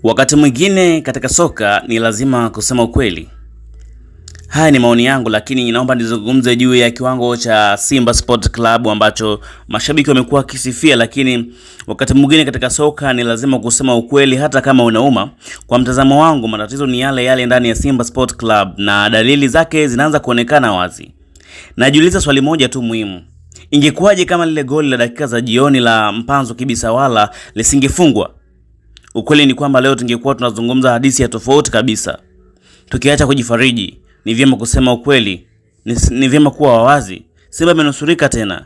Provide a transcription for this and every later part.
Wakati mwingine katika soka ni lazima kusema ukweli. Haya ni maoni yangu, lakini naomba nizungumze juu ya kiwango cha Simba Sport Club ambacho mashabiki wamekuwa kisifia, lakini wakati mwingine katika soka ni lazima kusema ukweli hata kama unauma. Kwa mtazamo wangu, matatizo ni yale yale ndani ya Simba Sport Club na dalili zake zinaanza kuonekana wazi. Najiuliza swali moja tu muhimu. Ingekuwaje kama lile goli la dakika za jioni la Mpanzu Kibisawala lisingefungwa? Ukweli ni kwamba leo tungekuwa tunazungumza hadithi ya tofauti kabisa. Tukiacha kujifariji, ni vyema kusema ukweli, ni vyema kuwa wazi. Simba imenusurika tena.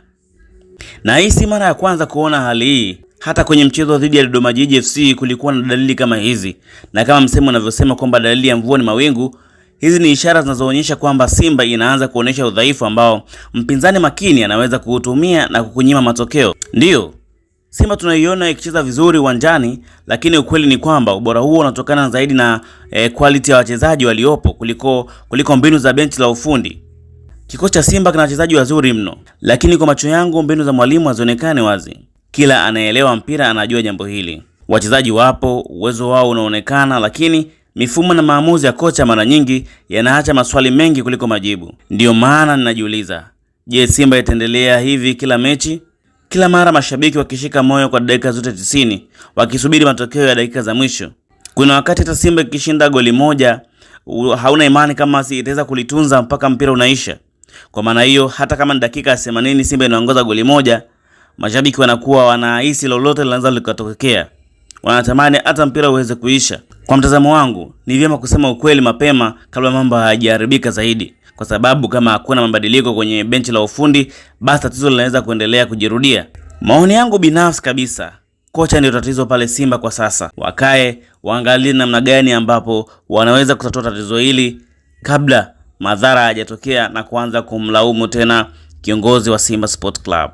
Na hii si mara ya kwanza kuona hali hii. Hata kwenye mchezo dhidi ya Dodoma Jiji FC kulikuwa na dalili kama hizi. Na kama msemo unavyosema kwamba dalili ya mvua ni mawingu, hizi ni ishara zinazoonyesha kwamba Simba inaanza kuonesha udhaifu ambao mpinzani makini anaweza kuutumia na kukunyima matokeo. Ndiyo, Simba tunaiona ikicheza vizuri uwanjani, lakini ukweli ni kwamba ubora huo unatokana zaidi na quality ya wachezaji waliopo kuliko mbinu za benchi la ufundi. Kikosi cha Simba kina wachezaji wazuri mno, lakini kwa macho yangu mbinu za mwalimu hazionekani wazi. Kila anaelewa mpira anajua jambo hili. Wachezaji wapo, uwezo wao unaonekana, lakini mifumo na maamuzi ya kocha mara nyingi yanaacha maswali mengi kuliko majibu. Ndiyo maana ninajiuliza, je, Simba itaendelea hivi kila mechi? Kila mara mashabiki wakishika moyo kwa dakika zote 90, wakisubiri matokeo ya dakika za mwisho. Kuna wakati hata Simba ikishinda goli moja, hauna imani kama itaweza kulitunza mpaka mpira unaisha. Kwa maana hiyo, hata kama ni dakika 80 Simba inaongoza goli moja, mashabiki wanakuwa wanahisi lolote linaweza likatokea. Wanatamani hata mpira uweze kuisha. Kwa mtazamo wangu, ni vyema kusema ukweli mapema kabla mambo hayajaharibika zaidi. Kwa sababu kama hakuna mabadiliko kwenye benchi la ufundi, basi tatizo linaweza kuendelea kujirudia. Maoni yangu binafsi kabisa, kocha ndio tatizo pale Simba kwa sasa. Wakae waangalie namna gani ambapo wanaweza kutatua tatizo hili kabla madhara hayajatokea na kuanza kumlaumu tena kiongozi wa Simba Sport Club.